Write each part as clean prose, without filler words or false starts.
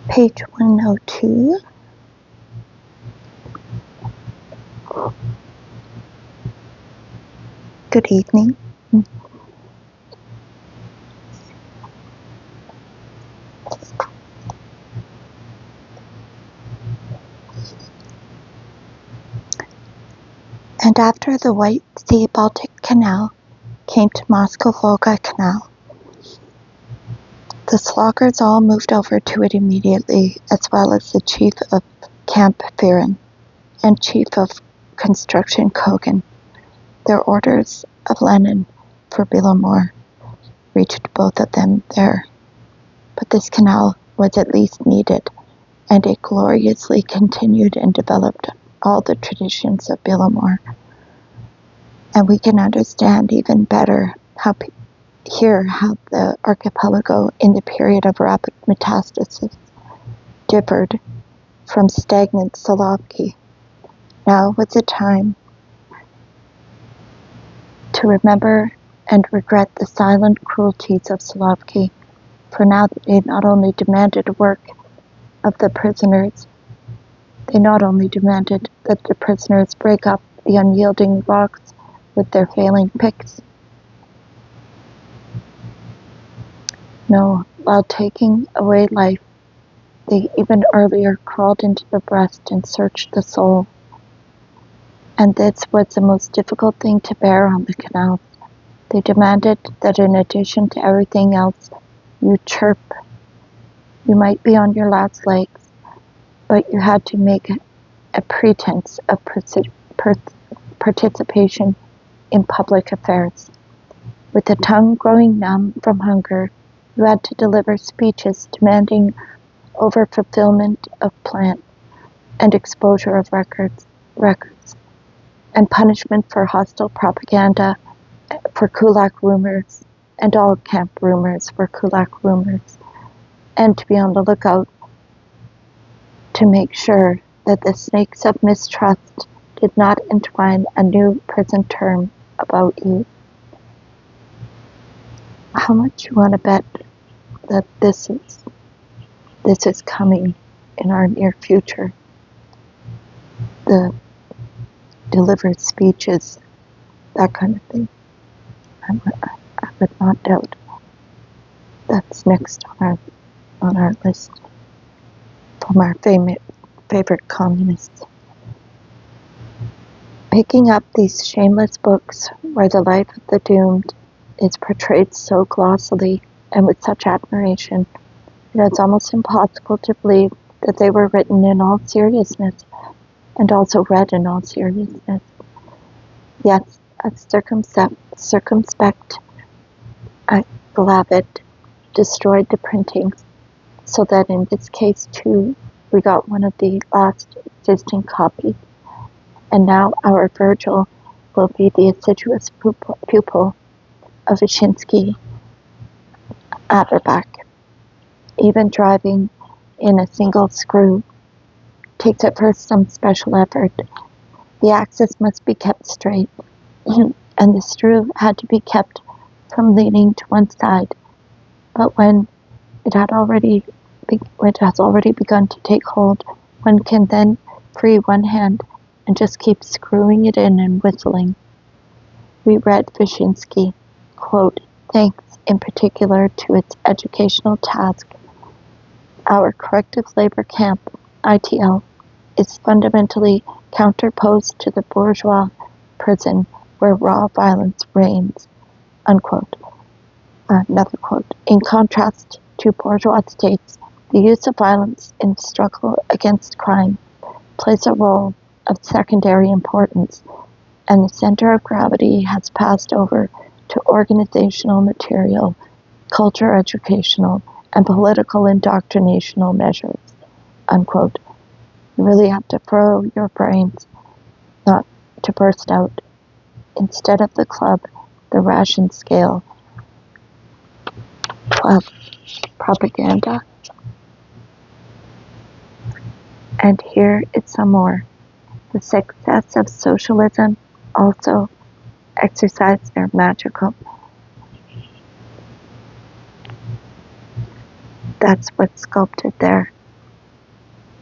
Page 102. Good evening. And after the White Sea-Baltic Canal came to Moscow-Volga Canal. The Sloggards all moved over to it immediately, as well as the chief of Camp Firin and chief of construction Kogan. Their orders of Lenin for Belomor reached both of them there. But this canal was at least needed, and it gloriously continued and developed all the traditions of Belomor. And we can understand even better how the archipelago in the period of rapid metastasis differed from stagnant Solovki. Now was the time to remember and regret the silent cruelties of Solovki, for now they not only demanded work of the prisoners, they not only demanded that the prisoners break up the unyielding rocks with their failing picks. No, while taking away life, they even earlier crawled into the breast and searched the soul. And this was the most difficult thing to bear on the canals. They demanded that in addition to everything else, you chirp. You might be on your last legs, but you had to make a pretense of participation in public affairs. With the tongue growing numb from hunger, you had to deliver speeches demanding over-fulfillment of plans and exposure of records, and punishment for hostile propaganda, for kulak rumors, and all camp rumors were kulak rumors, and to be on the lookout to make sure that the snakes of mistrust did not entwine a new prison term about you. How much you want to bet that this is coming in our near future? The delivered speeches, that kind of thing. I would not doubt that's next on our list from our favorite communists. Picking up these shameless books where the life of the doomed is portrayed so glossily and with such admiration, it is almost impossible to believe that they were written in all seriousness and also read in all seriousness. Yes, a circumspect Glavit destroyed the printings, so that in this case too we got one of the last existing copies, and now our Virgil will be the assiduous pupil of Vyshinsky Averbakh. Even driving in a single screw takes at first some special effort. The axis must be kept straight, and the screw had to be kept from leaning to one side. But when it has already begun to take hold, one can then free one hand and just keep screwing it in and whistling. We read Vyshinsky, quote, thanks in particular to its educational task. Our corrective-labor camp, ITL, is fundamentally counterposed to the bourgeois prison where raw violence reigns, unquote. Another quote. In contrast to bourgeois states, the use of violence in the struggle against crime plays a role of secondary importance, and the center of gravity has passed over to organizational material, culture educational, and political indoctrinational measures, unquote. You really have to furrow your brains, not to burst out. Instead of the club, the ration scale, club, propaganda. And here is some more. The success of socialism also exercised their magical. That's what's sculpted there.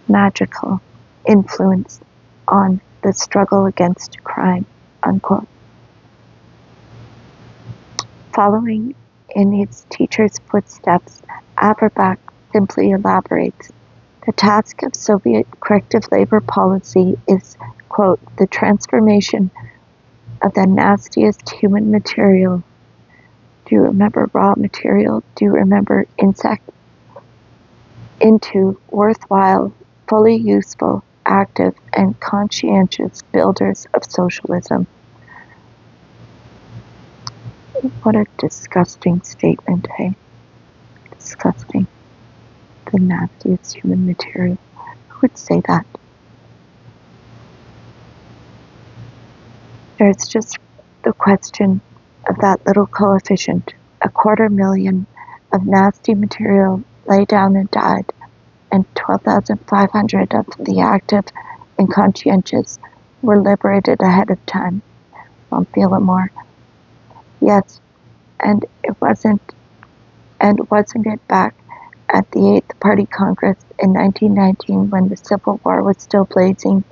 magical influence on the struggle against crime, unquote. Following in his teacher's footsteps, Averbakh simply elaborates, the task of Soviet corrective labor policy is, quote, the transformation of the nastiest human material. Do you remember raw material? Do you remember insect? Into worthwhile, fully useful, active, and conscientious builders of socialism. What a disgusting statement, hey? Disgusting. The nastiest human material. Who would say that? There's just the question of that little coefficient, 250,000 of nasty material lay down and died, and 12,500 of the active and conscientious were liberated ahead of time. Von Fillmore. Yes, and wasn't it back at the 8th Party Congress in 1919 when the Civil War was still blazing,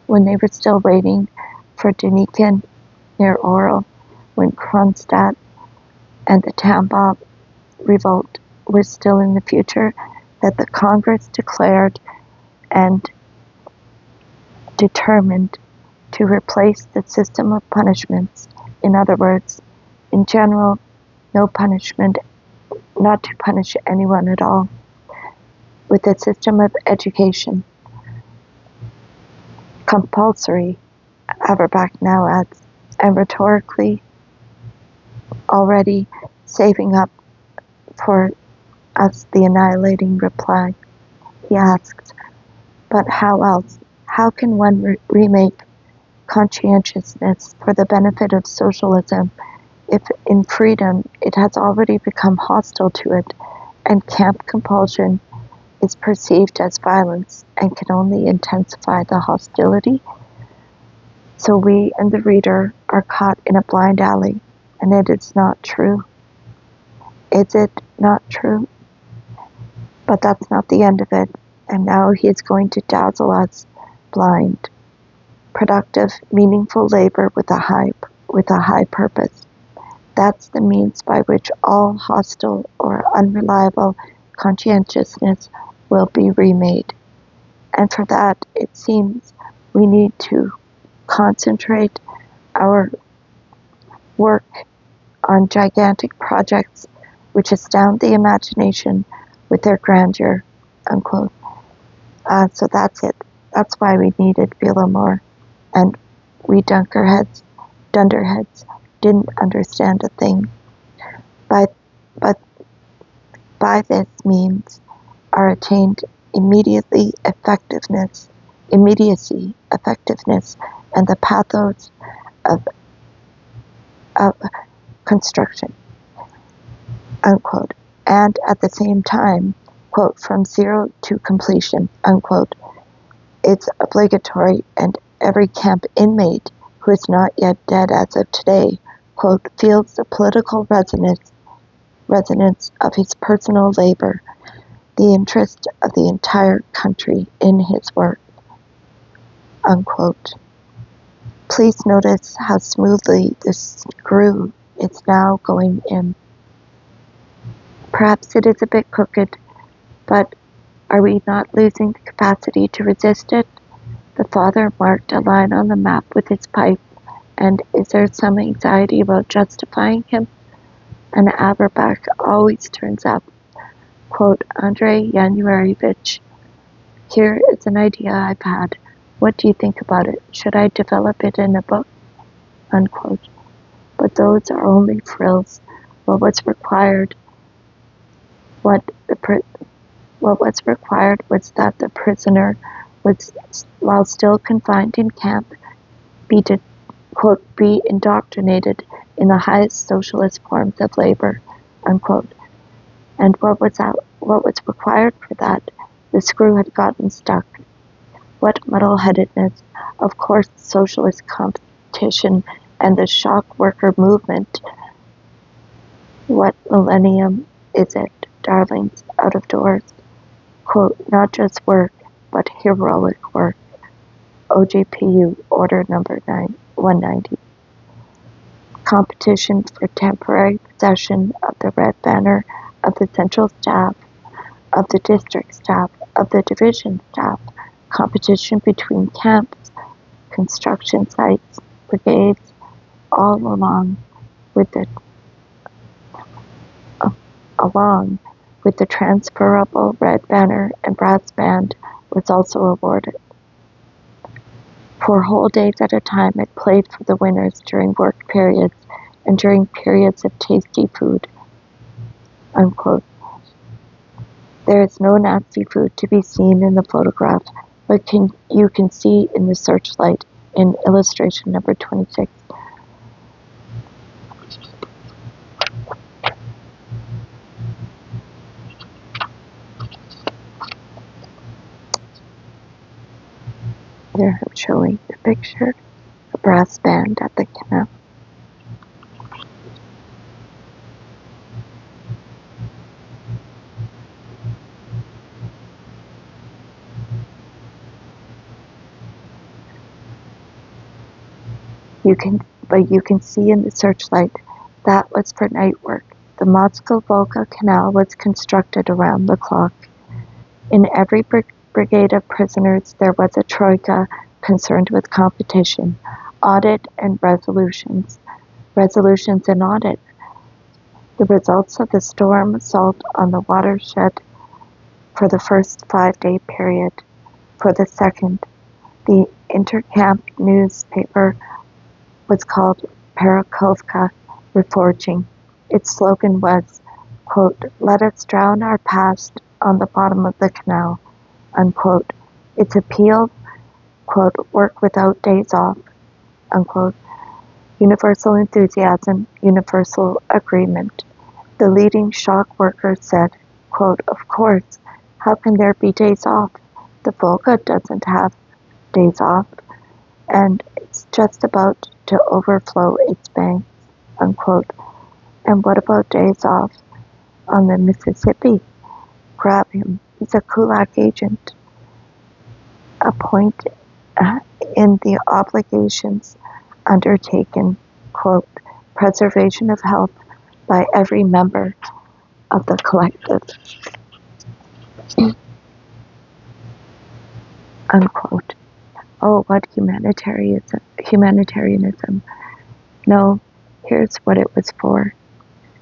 when they were still waiting for Denikin near Orel, when Kronstadt and the Tambov revolt were still in the future, that the Congress declared and determined to replace the system of punishments. In other words, in general, no punishment, not to punish anyone at all, with a system of education. Compulsory, Averbakh now adds, and rhetorically already saving up for us the annihilating reply. He asks, but how else? How can one remake conscientiousness for the benefit of socialism if in freedom it has already become hostile to it, and camp compulsion is perceived as violence and can only intensify the hostility? So we and the reader are caught in a blind alley, and it is not true. Is it not true? But that's not the end of it, and now he is going to dazzle us blind. Productive, meaningful labor with a high purpose. That's the means by which all hostile or unreliable conscientiousness will be remade. And for that, it seems we need to concentrate our work on gigantic projects which astound the imagination with their grandeur, unquote. So that's it. That's why we needed Fillmore, and we dunderheads didn't understand a thing. But by this means are attained immediacy, effectiveness, and the pathos of construction, unquote. And at the same time, quote, from zero to completion, unquote. It's obligatory, and every camp inmate who is not yet dead as of today, quote, feels the political resonance of his personal labor, the interest of the entire country in his work, unquote. Please notice how smoothly the screw is now going in. Perhaps it is a bit crooked, but are we not losing the capacity to resist it? The father marked a line on the map with his pipe, and is there some anxiety about justifying him? And Averbakh always turns up. Quote, Andrei Yanuaryevich, here is an idea I've had. What do you think about it? Should I develop it in a book? Unquote. But those are only frills. What was required was that the prisoner was, while still confined in camp, be indoctrinated in the highest socialist forms of labor, unquote. And what was required for that? The screw had gotten stuck. What muddle-headedness! Of course, socialist competition and the shock worker movement. What millennium is it, darlings, out of doors? Quote, not just work, but heroic work. OGPU Order Number 190. Competition for temporary possession of the red banner of the central staff, of the district staff, of the division staff, competition between camps, construction sites, brigades, all along with the transferable red banner and brass band was also awarded. For whole days at a time, it played for the winners during work periods and during periods of tasty food. Unquote. There is no nasty food to be seen in the photograph, but you can see in the searchlight in illustration number 26. There I'm showing the picture, a brass band at the canal. You can see in the searchlight that was for night work. The Moscow-Volga Canal was constructed around the clock. In every brigade of prisoners there was a troika concerned with competition, audit and resolutions and audit. The results of the storm assault on the watershed for the first 5-day period. For the second, the intercamp newspaper was called Perekovka Reforging. Its slogan was, quote, "Let us drown our past on the bottom of the canal," unquote. Its appeal, quote, "Work without days off," unquote. Universal enthusiasm, universal agreement. The leading shock worker said, quote, "Of course, how can there be days off? The Volga doesn't have days off, and it's just about to overflow its banks," unquote. And what about days off on the Mississippi? Grab him. He's a GULag agent. A point in the obligations undertaken, quote, "preservation of health by every member of the collective," unquote. Oh, what humanitarianism. No, here's what it was for.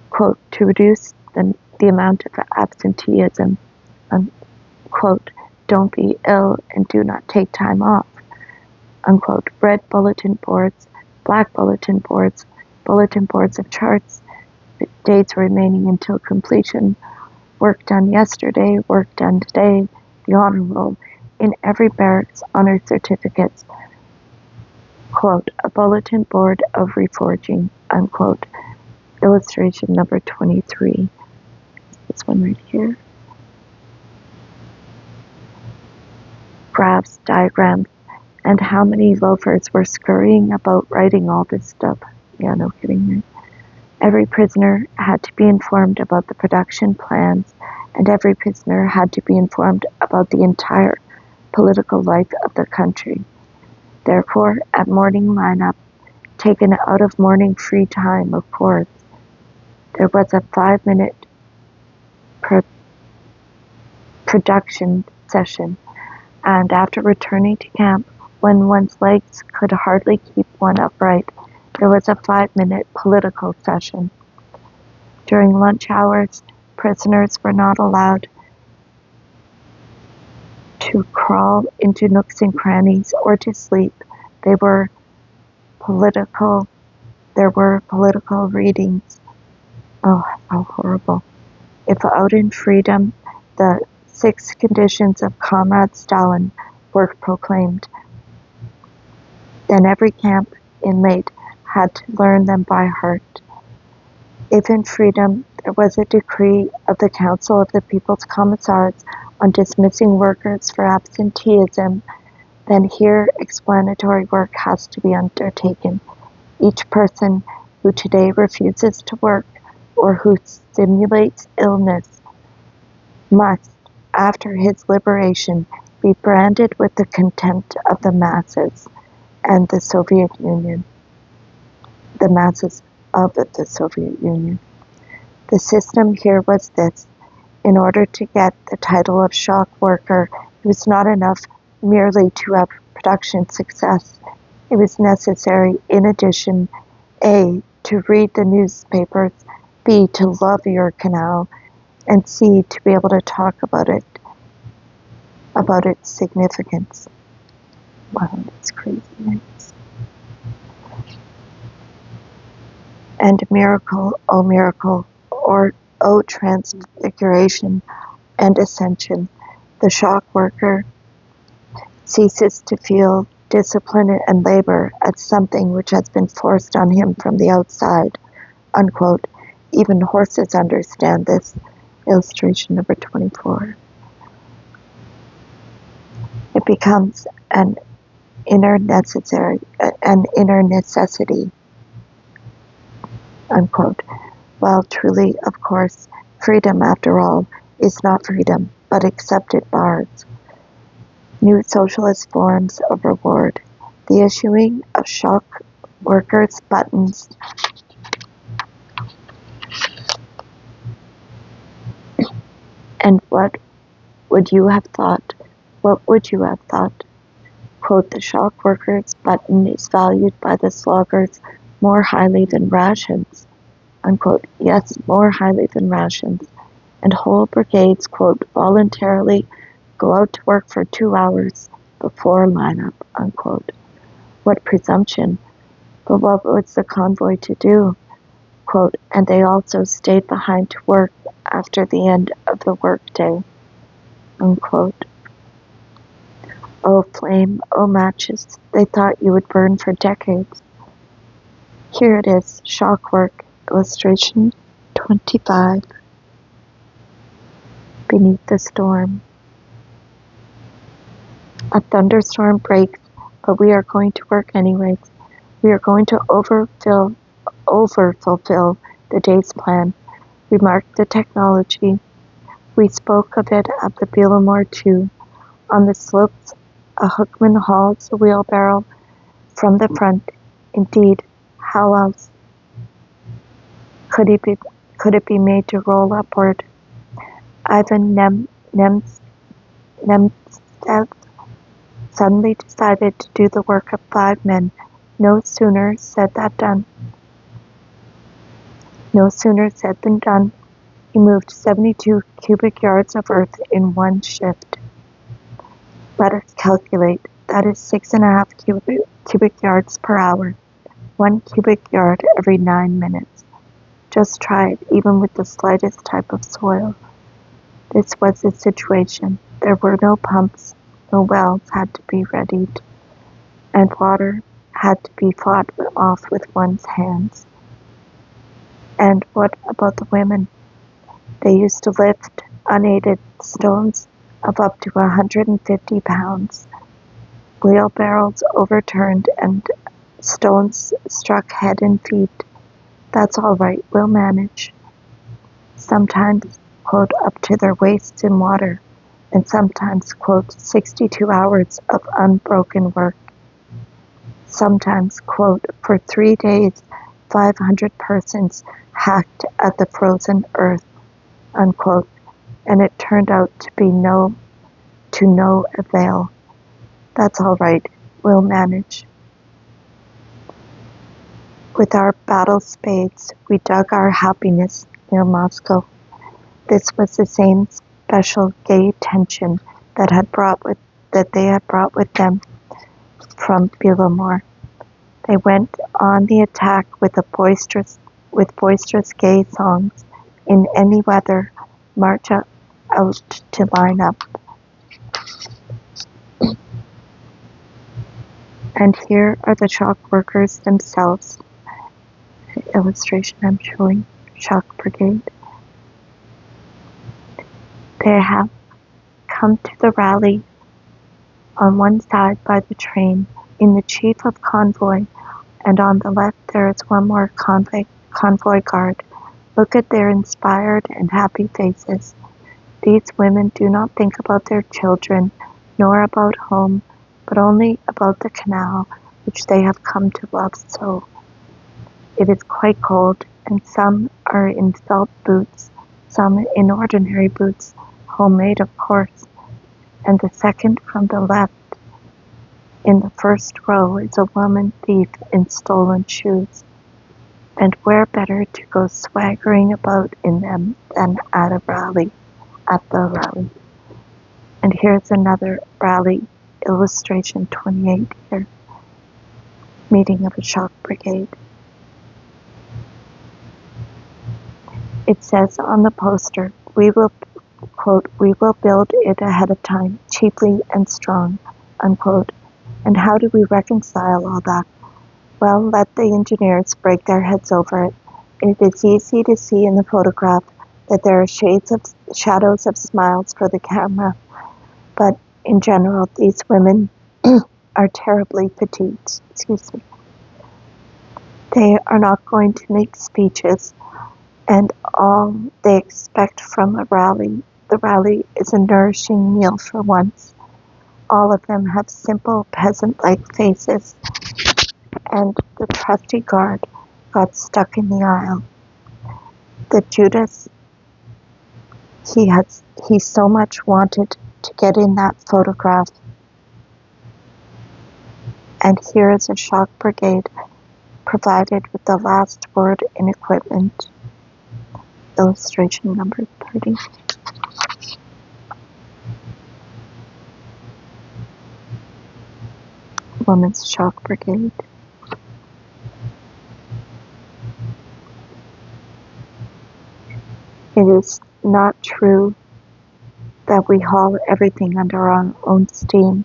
Quote, "to reduce the amount of absenteeism," unquote. "Don't be ill and do not take time off," unquote. Red bulletin boards, black bulletin boards of charts, dates remaining until completion, work done yesterday, work done today, the honor roll, in every barracks, honor certificates, quote, "a bulletin board of reforging," unquote. Illustration number 23. This one right here. Graphs, diagrams, and how many loafers were scurrying about writing all this stuff. Yeah, no kidding, right? Every prisoner had to be informed about the production plans, and every prisoner had to be informed about the entire political life of the country. Therefore, at morning lineup, taken out of morning free time, of course, there was a 5-minute production session, and after returning to camp, when one's legs could hardly keep one upright, there was a 5-minute political session. During lunch hours, prisoners were not allowed to crawl into nooks and crannies or to sleep. There were political readings. Oh, how horrible. If out in freedom, the 6 conditions of Comrade Stalin were proclaimed, then every camp inmate had to learn them by heart. If in freedom, there was a decree of the Council of the People's Commissars on dismissing workers for absenteeism, then here explanatory work has to be undertaken. Each person who today refuses to work or who simulates illness must, after his liberation, be branded with the contempt of the masses and the Soviet Union, the masses of the Soviet Union. The system here was this: in order to get the title of shock worker, it was not enough merely to have production success. It was necessary, in addition, A, to read the newspapers, B, to love your canal, and C, to be able to talk about its significance. Wow, that's crazy. Nice. And miracle, or O transfiguration and ascension, the shock worker ceases to feel discipline and labor as something which has been forced on him from the outside, unquote. Even horses understand this. Illustration number 24. It becomes an inner necessity, unquote. While truly, of course, freedom, after all, is not freedom, but accepted bars. New socialist forms of reward. The issuing of shock workers' buttons and what would you have thought? What would you have thought? Quote, the shock workers' button is valued by the sloggers more highly than rations. Unquote. Yes, more highly than rations. And whole brigades, quote, voluntarily go out to work for 2 hours before lineup, unquote. What presumption. But what was the convoy to do? Quote, and they also stayed behind to work after the end of the workday, unquote. Oh flame, oh matches, they thought you would burn for decades. Here it is, shock work, illustration 25. Beneath the storm. A thunderstorm breaks, but we are going to work anyways. We are going to over-fulfill the day's plan. We marked the technology. We spoke of it at the Vol.2. On the slopes, a hookman hauls a wheelbarrow from the front. Indeed, how else could it be made to roll upward? Ivan Nemtsev suddenly decided to do the work of 5 men. No sooner said than done. He moved 72 cubic yards of earth in one shift. Let us calculate. That is 6.5 cubic yards per hour. 1 cubic yard every 9 minutes. Just try it, even with the slightest type of soil. This was the situation. There were no pumps. No wells had to be readied, and water had to be fought off with one's hands. And what about the women? They used to lift unaided stones of up to 150 pounds. Wheelbarrows overturned and stones struck head and feet. That's all right, we'll manage. Sometimes, quote, up to their waists in water, and sometimes, quote, 62 hours of unbroken work. Sometimes, quote, for 3 days, 500 persons hacked at the frozen earth, unquote, and it turned out to be no avail. That's all right, we'll manage. With our battle spades, we dug our happiness near Moscow. This was the same special gay tension that they had brought with them from Belomor. They went on the attack with boisterous gay songs. In any weather, march out to line up. And here are the shock workers themselves. The illustration I'm showing, shock brigade. They have come to the rally on one side by the train in the chief of convoy, and on the left there is one more convoy guard. Look at their inspired and happy faces. These women do not think about their children, nor about home, but only about the canal which they have come to love so. It is quite cold, and some are in felt boots, some in ordinary boots, homemade of course, and the second from the left in the first row is a woman thief in stolen shoes. And where better to go swaggering about in them than at the rally. And here's another rally, illustration 28 here. Meeting of a shock brigade. It says on the poster, we will, quote, we will build it ahead of time, cheaply and strong, unquote. And how do we reconcile all that? Well, let the engineers break their heads over it. It is easy to see in the photograph that there are shadows of smiles for the camera, but in general, these women are terribly petite. They are not going to make speeches, and all they expect from a rally, the rally is a nourishing meal for once. All of them have simple peasant-like faces, and the trusty guard got stuck in the aisle. The Judas he so much wanted to get in that photograph. And here is a shock brigade provided with the last word in equipment. Illustration number 30. Women's shock brigade. It is not true that we haul everything under our own steam.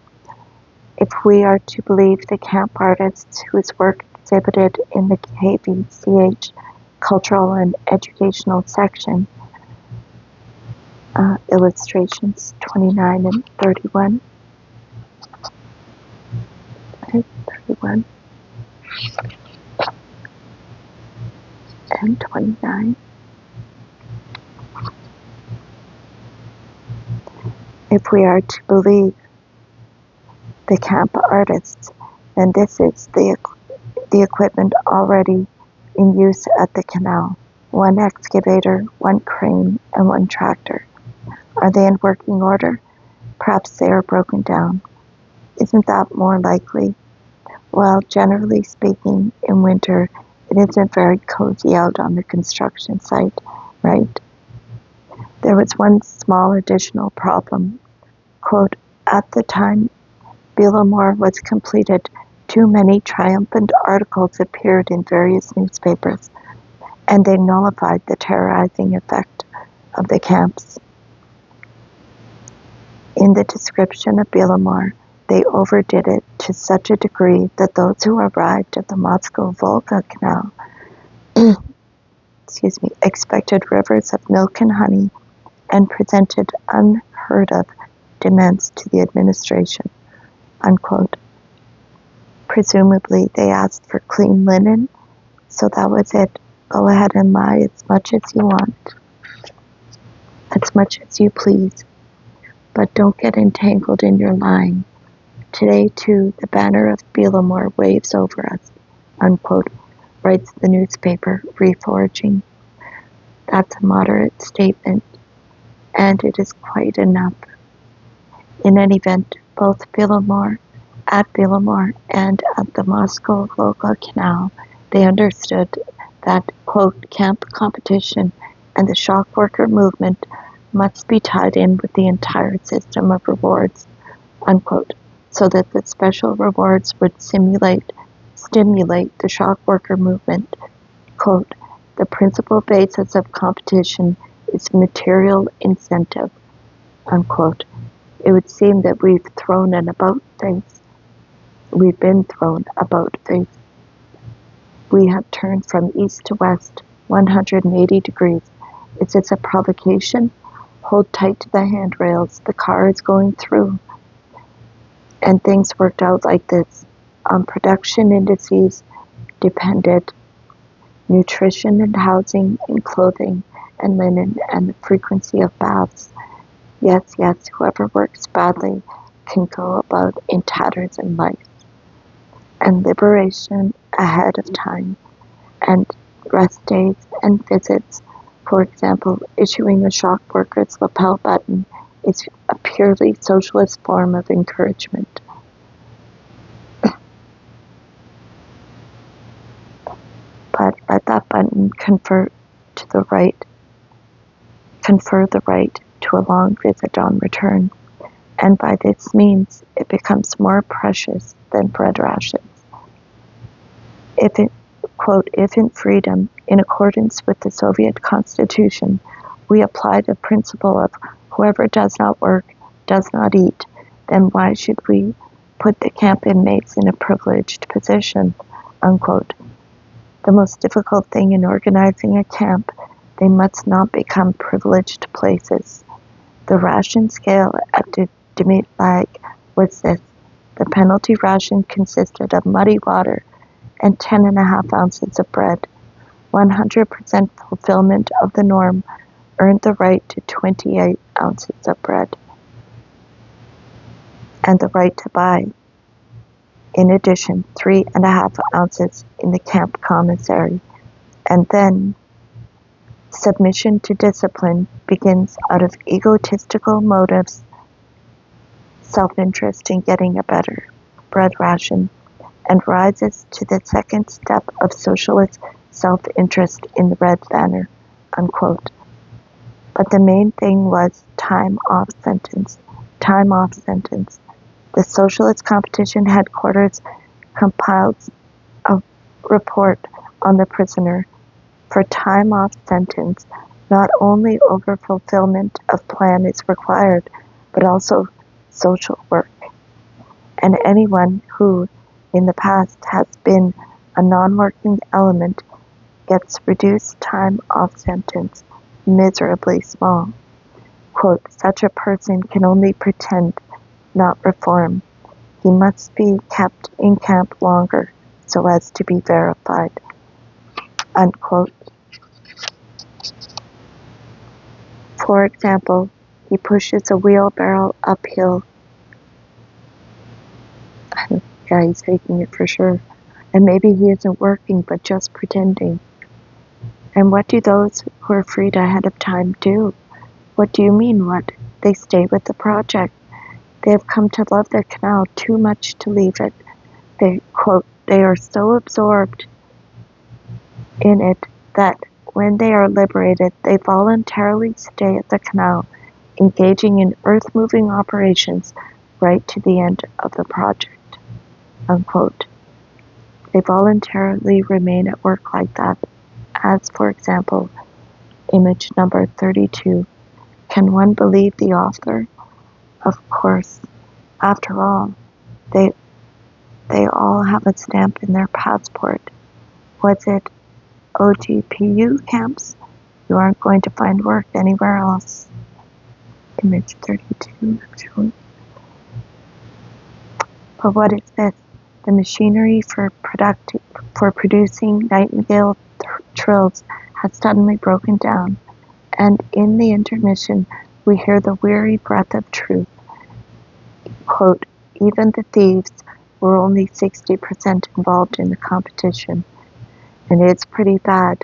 If we are to believe the camp artists whose work exhibited in the KVCH Cultural and Educational section, illustrations 29 and 31. 31 and 29. If we are to believe the camp artists, then this is the equipment already in use at the canal. 1 excavator, 1 crane, and 1 tractor. Are they in working order? Perhaps they are broken down. Isn't that more likely? Well, generally speaking, in winter, it isn't very cozy out on the construction site, right? There was one small additional problem. Quote, at the time Billimore was completed, too many triumphant articles appeared in various newspapers, and they nullified the terrorizing effect of the camps. In the description of Billimore, they overdid it to such a degree that those who arrived at the Moscow-Volga Canal expected rivers of milk and honey and presented unheard of demands to the administration, unquote. Presumably, they asked for clean linen, so that was it. Go ahead and lie as much as you want, as much as you please, but don't get entangled in your lying. Today, too, the banner of Billimore waves over us, unquote, writes the newspaper, Reforging. That's a moderate statement, and it is quite enough. In any event, both at Billimore and at the Moscow-Volga Canal, they understood that, quote, camp competition and the shock worker movement must be tied in with the entire system of rewards, unquote, so that the special rewards would stimulate the shock worker movement. Quote, the principal basis of competition is material incentive, unquote. It would seem that we've been thrown about things. We have turned from east to west, 180 degrees. Is this a provocation? Hold tight to the handrails. The car is going through. And things worked out like this. On production indices depended nutrition and housing and clothing and linen and the frequency of baths. Yes, whoever works badly can go about in tatters and lice, and liberation ahead of time, and rest days and visits. For example, issuing a shock worker's lapel button is a purely socialist form of encouragement. But let that button confer the right to a long visit on return, and by this means it becomes more precious than bread rations. If in freedom, in accordance with the Soviet Constitution, we apply the principle of whoever does not work does not eat, then why should we put the camp inmates in a privileged position? Unquote. The most difficult thing in organizing a camp, they must not become privileged places. The ration scale at the GULag was this. The penalty ration consisted of muddy water and 10.5 ounces of bread. 100% fulfillment of the norm earned the right to 28 ounces of bread and the right to buy, in addition, 3.5 ounces in the camp commissary. And then, submission to discipline begins out of egotistical motives, self-interest in getting a better bread ration, and rises to the second step of socialist self-interest in the red banner, unquote. But the main thing was time off sentence. The Socialist Competition Headquarters compiled a report on the prisoner. For time off sentence, not only over-fulfillment of plan is required, but also social work. And anyone who, in the past, has been a non-working element gets reduced time off sentence, miserably small. Quote, such a person can only pretend, not reform. He must be kept in camp longer so as to be verified. Unquote. For example, he pushes a wheelbarrow uphill. Yeah, he's faking it for sure. And maybe he isn't working, but just pretending. And what do those who are freed ahead of time do? What do you mean, what? They stay with the project. They have come to love the canal too much to leave it. They, quote, they are so absorbed in it that when they are liberated, they voluntarily stay at the canal, engaging in earth-moving operations right to the end of the project, unquote. They voluntarily remain at work like that, as, for example, image number 32. Can one believe the author? Of course. After all, they all have a stamp in their passport. Was it OGPU camps? You aren't going to find work anywhere else. Image 32, actually. But what is this? The machinery for producing nightingale trills has suddenly broken down, and in the intermission we hear the weary breath of truth. Quote, even the thieves were only 60% involved in the competition, and it's pretty bad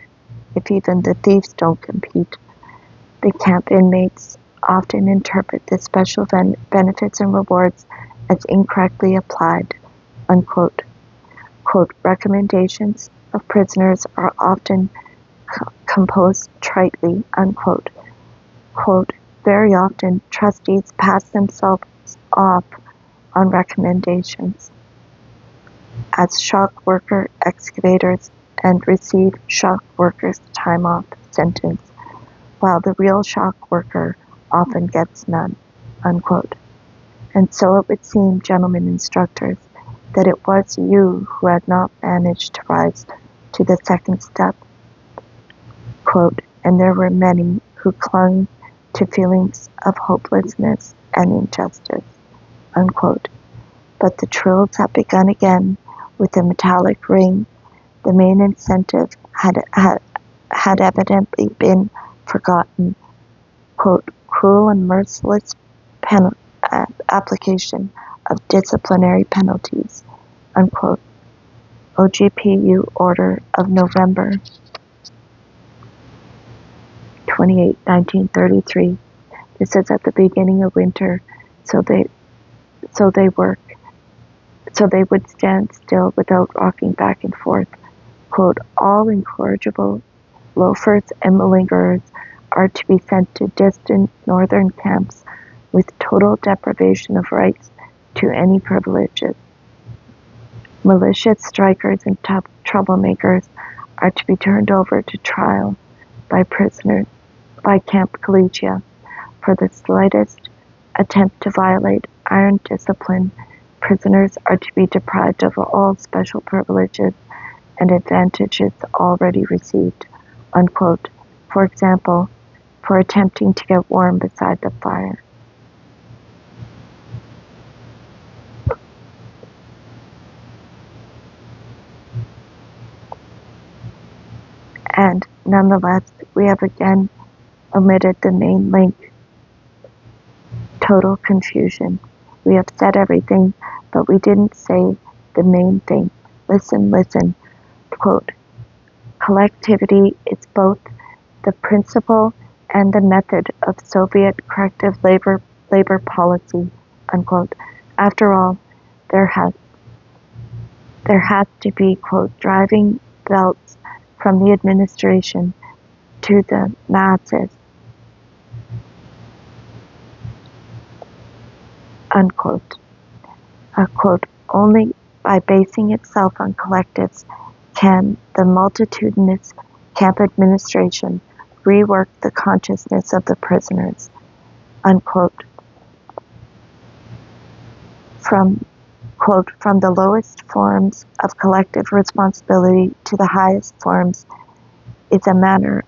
if even the thieves don't compete. The camp inmates often interpret the special benefits and rewards as incorrectly applied, unquote. Quote, recommendations of prisoners are often composed tritely, unquote. Quote, very often trustees pass themselves off on recommendations as shock worker excavators and receive shock workers' time off sentence, while the real shock worker often gets none, unquote. And so it would seem, gentlemen instructors, that it was you who had not managed to rise to the second step. Quote, and there were many who clung to feelings of hopelessness and injustice, unquote. But the trills had begun again with the metallic ring. The main incentive had evidently been forgotten. Quote, cruel and merciless application of disciplinary penalties, unquote. OGPU Order of November 28, 1933. This is at the beginning of winter, so they would stand still without rocking back and forth. Quote, all incorrigible loafers and malingerers are to be sent to distant northern camps with total deprivation of rights to any privileges. Malicious strikers and troublemakers are to be turned over to trial by Camp Galicia. For the slightest attempt to violate iron discipline, prisoners are to be deprived of all special privileges and advantages already received, unquote. For example, for attempting to get warm beside the fire. And nonetheless, we have again omitted the main link. Total confusion. We have said everything, but we didn't say the main thing. Listen. Quote, collectivity is both the principle and the method of Soviet corrective-labor policy, unquote. After all, there has to be, quote, driving belts from the administration to the masses, unquote. Quote, only by basing itself on collectives can the multitudinous camp administration rework the consciousness of the prisoners, unquote. From the lowest forms of collective responsibility to the highest forms, it's a matter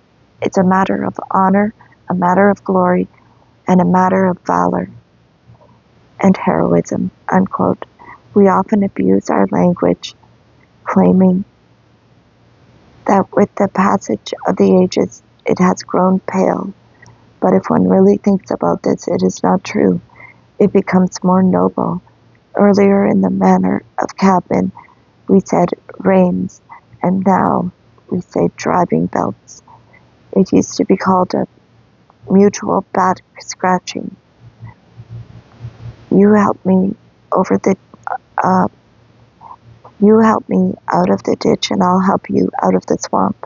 of honor, a matter of glory, and a matter of valor and heroism, unquote. We often abuse our language, claiming that with the passage of the ages it has grown pale. But if one really thinks about this, it is not true. It becomes more noble. Earlier in the manner of cabmen, we said reins, and now we say driving belts. It used to be called a mutual back scratching. You help me out of the ditch, and I'll help you out of the swamp.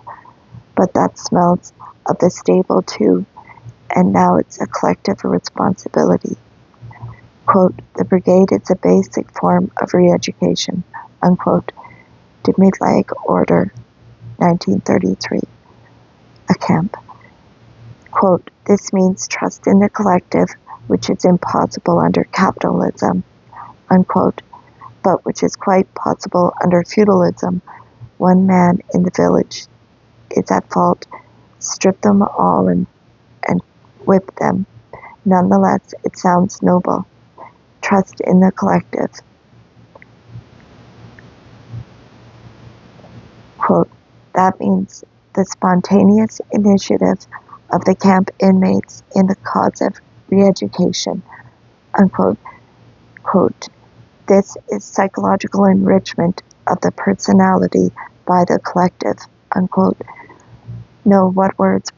But that smells of the stable too, and now it's a collective responsibility. Quote, the brigade is a basic form of re-education, unquote. GULag Order, 1933. A camp. Quote, this means trust in the collective, which is impossible under capitalism, unquote, but which is quite possible under feudalism. One man in the village is at fault. Strip them all and whip them. Nonetheless, it sounds noble. Trust in the collective. Quote, that means the spontaneous initiative of the camp inmates in the cause of re-education, unquote. Quote, this is psychological enrichment of the personality by the collective, unquote. No, what words.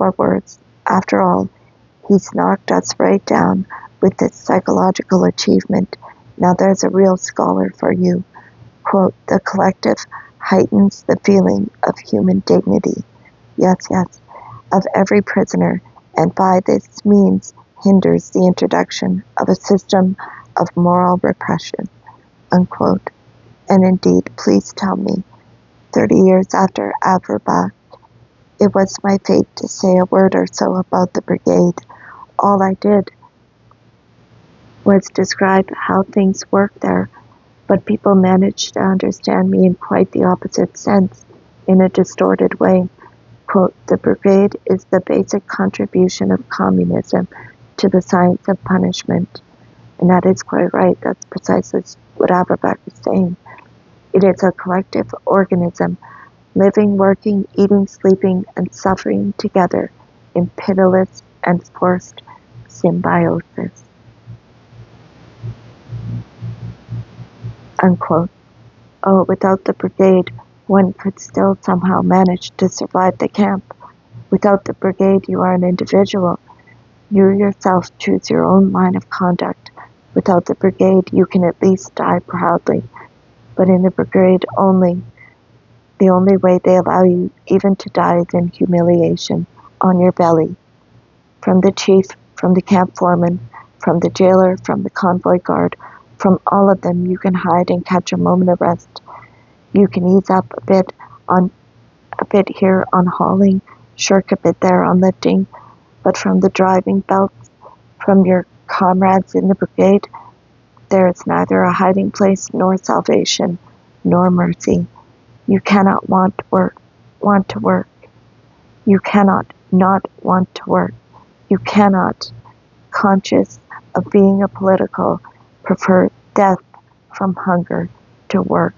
After all, he's knocked us right down with this psychological achievement. Now there's a real scholar for you. Quote, the collective heightens the feeling of human dignity. Yes, of every prisoner, and by this means hinders the introduction of a system of moral repression, unquote. And indeed, please tell me, 30 years after Averbakh, it was my fate to say a word or so about the brigade. All I did was describe how things work there, but people managed to understand me in quite the opposite sense, in a distorted way. Quote, the brigade is the basic contribution of communism to the science of punishment. And that is quite right. That's precisely what Averbakh is saying. It is a collective organism, living, working, eating, sleeping, and suffering together in pitiless and forced symbiosis. unquote. Oh, without the brigade, one could still somehow manage to survive the camp. Without the brigade, you are an individual. You yourself choose your own line of conduct. Without the brigade, you can at least die proudly. But in the brigade only, the only way they allow you even to die is in humiliation, on your belly. From the chief, from the camp foreman, from the jailer, from the convoy guard, from all of them you can hide and catch a moment of rest. You can ease up a bit here on hauling, shirk a bit there on lifting, but from the driving belts, from your comrades in the brigade, there is neither a hiding place nor salvation, nor mercy. You cannot want to work. You cannot not want to work. You cannot, conscious of being a political, prefer death from hunger to work.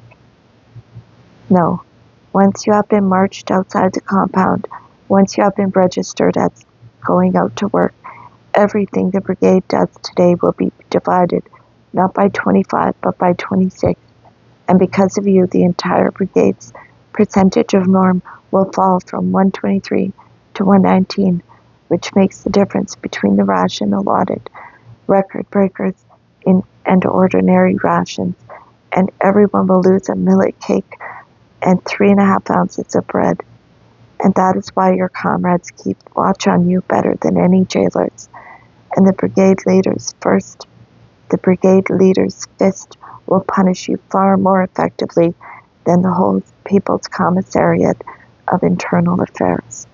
No. Once you have been marched outside the compound, once you have been registered as going out to work, everything the brigade does today will be divided, not by 25, but by 26. And because of you, the entire brigade's percentage of norm will fall from 123 to 119, which makes the difference between the ration allotted, record breakers and ordinary rations, and everyone will lose a millet cake and 3.5 ounces of bread. And that is why your comrades keep watch on you better than any jailers. And the brigade leader's fist will punish you far more effectively than the whole People's Commissariat of Internal Affairs.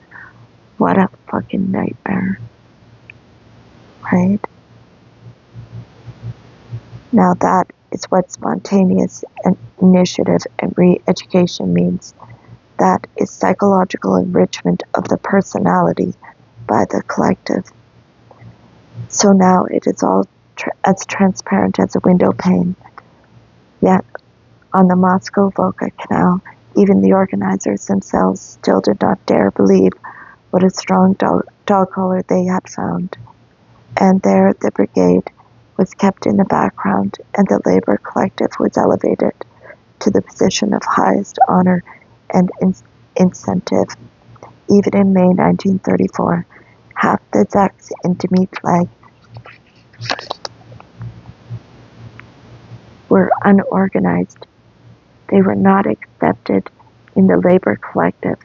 What a fucking nightmare. Right? Now that is what spontaneous initiative and re-education means. That is psychological enrichment of the personality by the collective. So now it is all as transparent as a window pane. Yet, on the Moscow-Volga Canal, even the organizers themselves still did not dare believe what a strong dog collar they had found. And there the brigade was kept in the background, and the labor collective was elevated to the position of highest honor and incentive. Even in May 1934, half the Zeks in Dmitlag were unorganized. They were not accepted in the labor collective.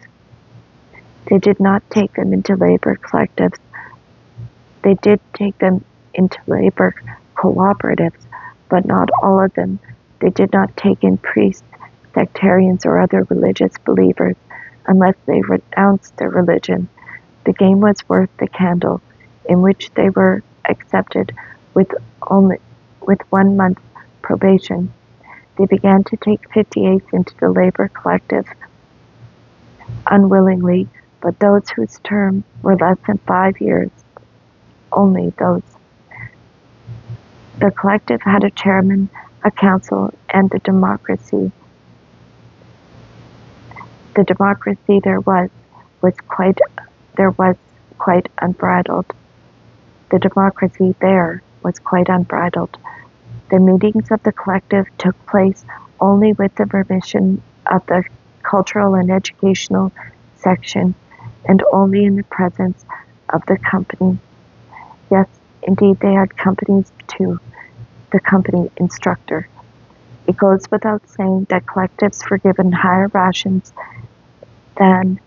They did not take them into labor collectives. They did take them into labor cooperatives, but not all of them. They did not take in priests, sectarians, or other religious believers unless they renounced their religion. The game was worth the candle, in which they were accepted with 1 month's probation. They began to take 58s into the labor collective unwillingly, but those whose term were less than 5 years, only those. The collective had a chairman, a council, and the democracy. The democracy was quite unbridled. The democracy there was quite unbridled. The meetings of the collective took place only with the permission of the cultural and educational section, and only in the presence of the company. Yes, indeed, they had companies too, the company instructor. It goes without saying that collectives were given higher rations than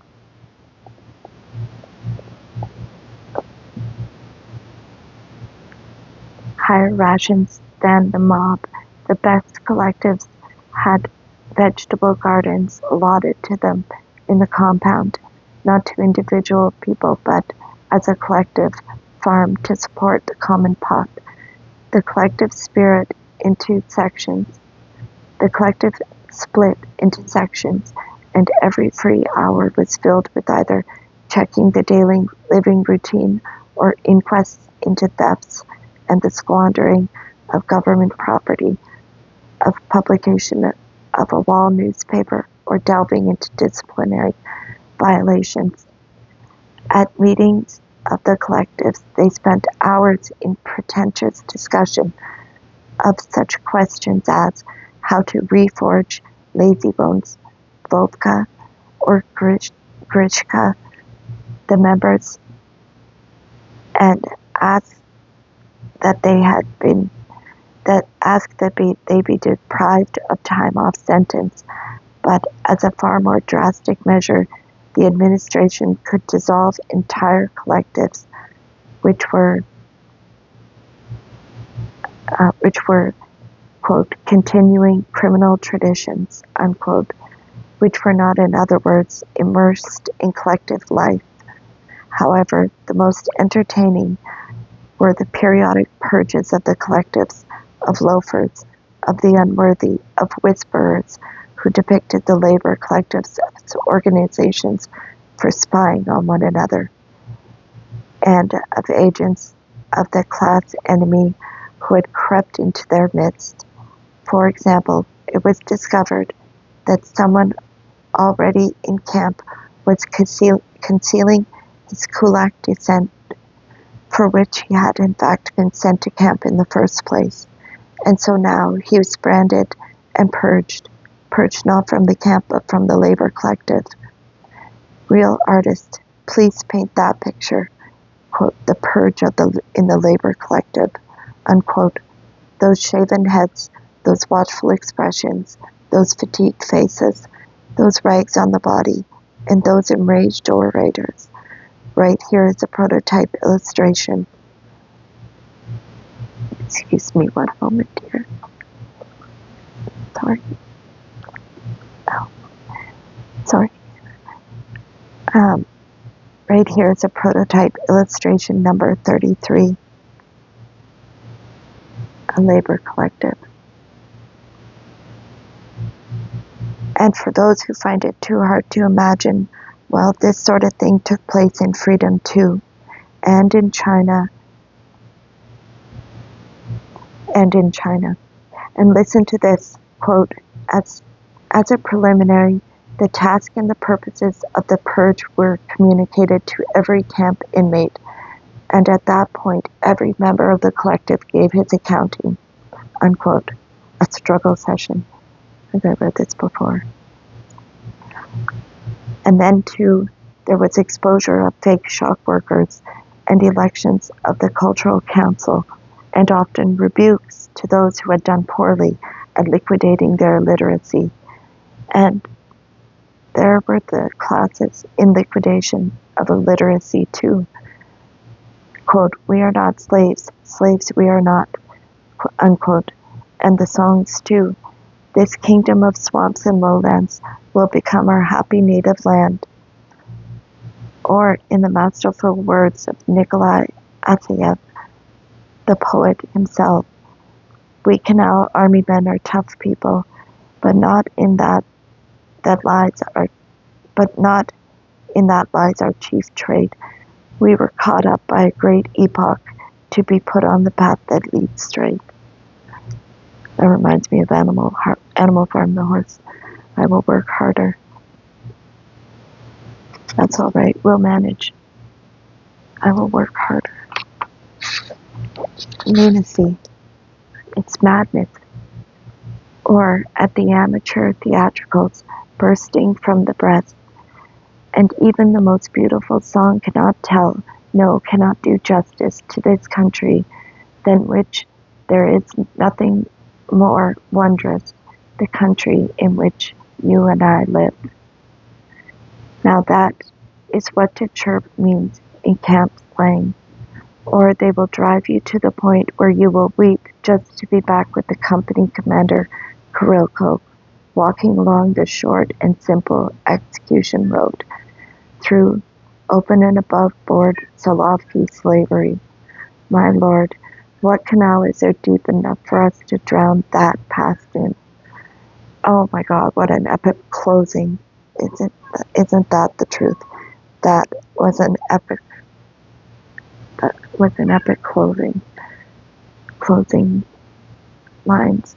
the mob. The best collectives had vegetable gardens allotted to them in the compound, not to individual people, but as a collective farm to support the common pot. The collective split into sections, and every free hour was filled with either checking the daily living routine or inquests into thefts and the squandering of government property, of publication of a wall newspaper, or delving into disciplinary violations. At meetings of the collectives, they spent hours in pretentious discussion of such questions as how to reforge lazybones, Volka or Grishka, the members, and asked that they be deprived of time off sentence, but as a far more drastic measure, the administration could dissolve entire collectives, which were, quote, continuing criminal traditions, unquote, which were not, in other words, immersed in collective life. However, the most entertaining were the periodic purges of the collectives, of loafers, of the unworthy, of whisperers, who depicted the labor collectives as organizations for spying on one another, and of agents of the class enemy who had crept into their midst. For example, it was discovered that someone already in camp was concealing his Kulak descent, for which he had in fact been sent to camp in the first place, and so now he was branded and purged not from the camp but from the labor collective. Real artist, please paint that picture, quote, the purge in the labor collective, unquote, those shaven heads, those watchful expressions, those fatigued faces, those rags on the body, and those enraged orators. Right here is a prototype illustration. Excuse me one moment here. Sorry. Oh, sorry. Right here is a prototype illustration number 33, a labor collective. And for those who find it too hard to imagine, well, this sort of thing took place in freedom too, and in China. And listen to this, quote, as a preliminary, the task and the purposes of the purge were communicated to every camp inmate, and at that point, every member of the collective gave his accounting, unquote, a struggle session. I think I read this before. And then, too, there was exposure of fake shock workers and elections of the Cultural Council, and often rebukes to those who had done poorly at liquidating their illiteracy. And there were the classes in liquidation of illiteracy, too. Quote, we are not slaves, slaves we are not, unquote. And the songs, too. This kingdom of swamps and lowlands will become our happy native land. Or, in the masterful words of Nikolai Asayev, the poet himself, we Canal Army men are tough people, but not in that lies our chief trait. We were caught up by a great epoch to be put on the path that leads straight. That reminds me of Animal Farm, the horse. I will work harder. That's all right. We'll manage. I will work harder. Lunacy. It's madness. Or at the amateur theatricals, bursting from the breast. And even the most beautiful song cannot do justice to this country, than which there is nothing more wondrous, the country in which you and I live. Now that is what to chirp means in camp slang, or they will drive you to the point where you will weep just to be back with the company commander, Kurilko, walking along the short and simple execution road, through open and above board Solovki slavery. My lord, what canal is there deep enough for us to drown that past in? Oh my God, what an epic closing. Isn't that the truth? That was an epic closing lines.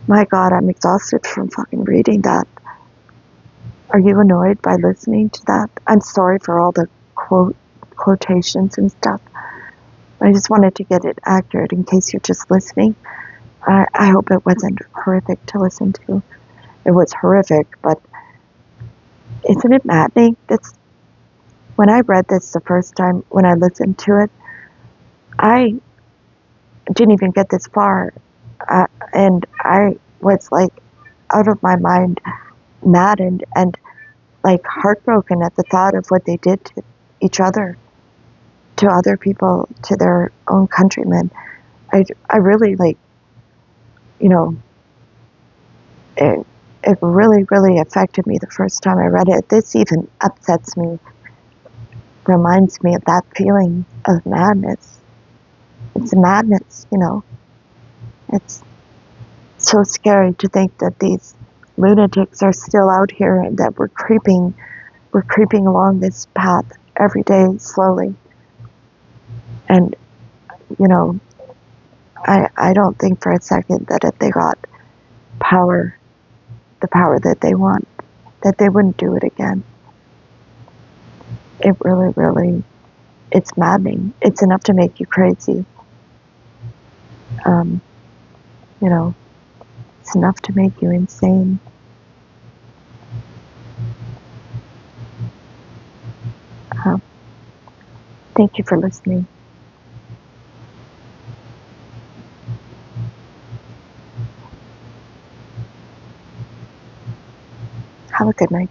My God, I'm exhausted from fucking reading that. Are you annoyed by listening to that? I'm sorry for all the quotations and stuff. I just wanted to get it accurate in case you're just listening. I hope it wasn't horrific to listen to. It was horrific, but isn't it maddening? When I read this the first time, when I listened to it, I didn't even get this far. And I was like out of my mind, maddened, and like heartbroken at the thought of what they did to each other, to other people, to their own countrymen. I really like, you know, it really, really affected me the first time I read it. This even upsets me, reminds me of that feeling of madness. It's madness, you know. It's so scary to think that these lunatics are still out here and that we're creeping along this path every day slowly. And, you know, I don't think for a second that if they got power, the power that they want, that they wouldn't do it again. It really, really, it's maddening. It's enough to make you crazy. You know, it's enough to make you insane. Thank you for listening. Have a good night.